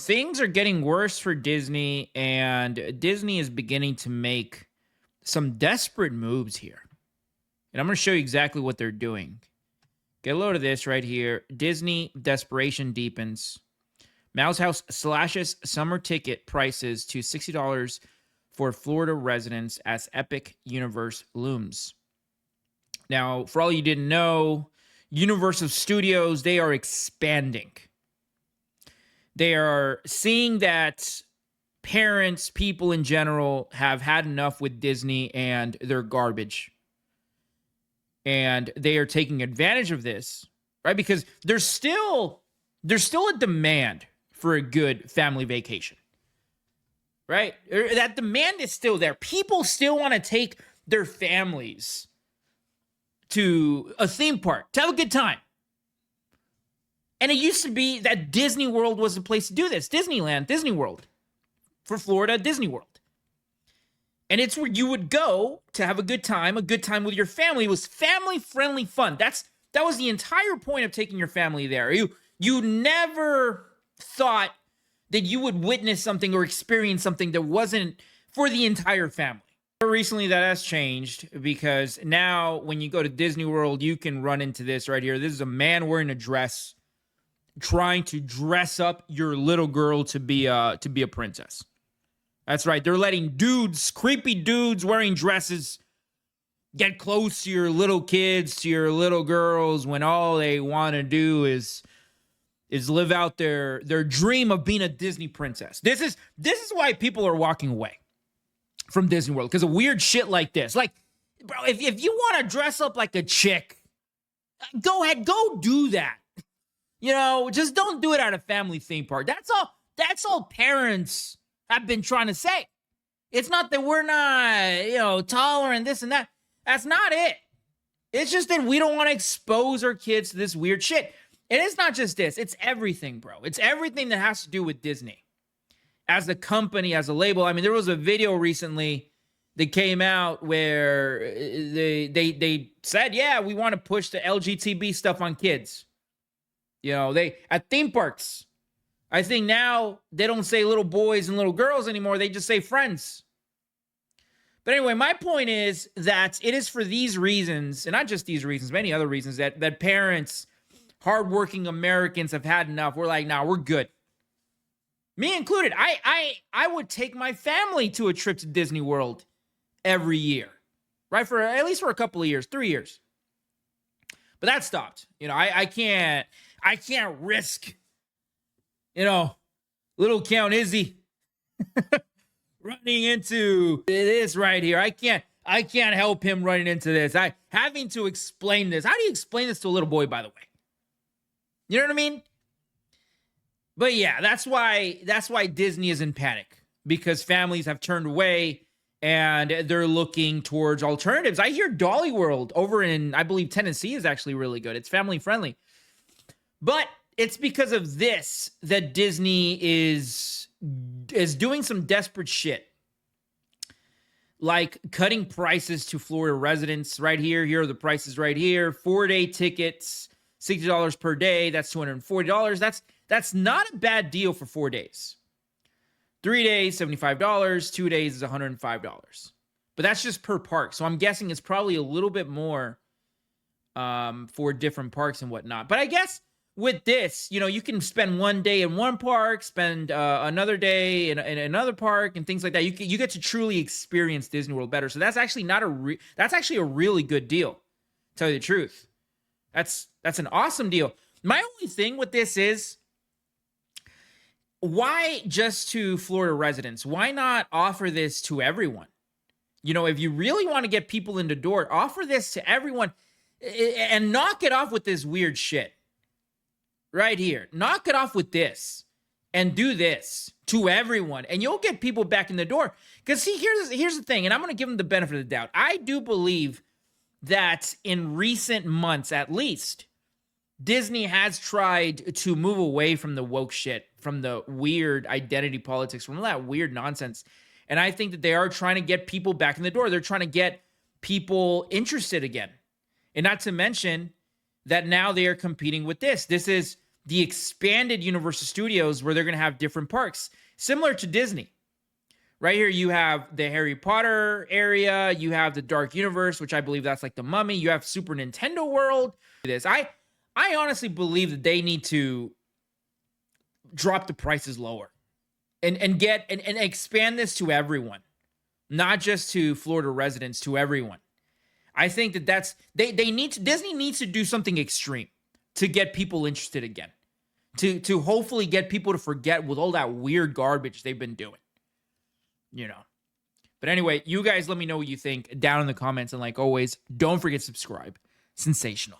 things are getting worse for Disney, and Disney is beginning to make some desperate moves here. And I'm going to show you exactly what they're doing. Get a load of this right here. Disney desperation deepens. Mouse House slashes summer ticket prices to $60 for Florida residents as Epic Universe looms. Now, for all you didn't know, Universal Studios, they are expanding. They are seeing that parents, people in general, have had enough with Disney and their garbage. And they are taking advantage of this, right? Because there's still a demand for a good family vacation, right? That demand is still there. People still want to take their families to a theme park to have a good time. And it used to be that Disney World was the place to do this. Disneyland, Disney World. For Florida, Disney World. And it's where you would go to have a good time with your family. It was family-friendly fun. That was the entire point of taking your family there. You never thought that you would witness something or experience something that wasn't for the entire family. But recently that has changed, because now when you go to Disney World, you can run into this right here. This is a man wearing a dress trying to dress up your little girl to be a princess. That's right. They're letting creepy dudes wearing dresses get close to your little kids, to your little girls, when all they want to do is live out their dream of being a Disney princess. This is why people are walking away from Disney World, because of weird shit like this. Like, bro, if you want to dress up like a chick, go ahead, go do that. Just don't do it at a family theme park. That's all parents have been trying to say. It's not that we're not, tolerant, this and that. That's not it. It's just that we don't want to expose our kids to this weird shit. And it's not just this. It's everything, bro. It's everything that has to do with Disney. As a company, as a label. I mean, there was a video recently that came out where they said, yeah, we want to push the LGTB stuff on kids. At theme parks, I think now they don't say little boys and little girls anymore. They just say friends. But anyway, my point is that it is for these reasons, and not just these reasons, many other reasons, that parents, hardworking Americans, have had enough. We're like, nah, we're good. Me included. I would take my family to a trip to Disney World every year, right? For at least for a couple of years, 3 years. But that stopped. I can't risk, little Count Izzy running into this right here. I can't help him running into this. Having to explain this. How do you explain this to a little boy, by the way? You know what I mean? But yeah, that's why Disney is in panic, because families have turned away and they're looking towards alternatives. I hear Dolly World over in, I believe, Tennessee is actually really good. It's family friendly. But it's because of this that Disney is doing some desperate shit. Like cutting prices to Florida residents right here. Here are the prices right here. 4-day tickets, $60 per day. That's $240. That's not a bad deal for 4 days. 3 days, $75. 2 days is $105. But that's just per park. So I'm guessing it's probably a little bit more for different parks and whatnot. But I guess with this, you can spend 1 day in one park, spend another day in another park, and things like that. You get to truly experience Disney World better. So that's actually that's actually a really good deal. To tell you the truth, that's an awesome deal. My only thing with this is, why just to Florida residents? Why not offer this to everyone? If you really want to get people in the door, offer this to everyone and knock it off with this weird shit. Right here. Knock it off with this and do this to everyone, and you'll get people back in the door. Because see, here's the thing, and I'm going to give them the benefit of the doubt. I do believe that in recent months, at least, Disney has tried to move away from the woke shit, from the weird identity politics, from all that weird nonsense. And I think that they are trying to get people back in the door. They're trying to get people interested again. And not to mention that now they are competing with this. This the expanded Universal Studios where they're going to have different parks, similar to Disney. Right here, you have the Harry Potter area. You have the Dark Universe, which I believe that's like the Mummy. You have Super Nintendo World. I honestly believe that they need to drop the prices lower and expand this to everyone, not just to Florida residents, to everyone. I think that Disney needs to do something extreme to get people interested again, to hopefully get people to forget with all that weird garbage they've been doing. But anyway, you guys let me know what you think down in the comments. And like always, don't forget to subscribe. Sensational.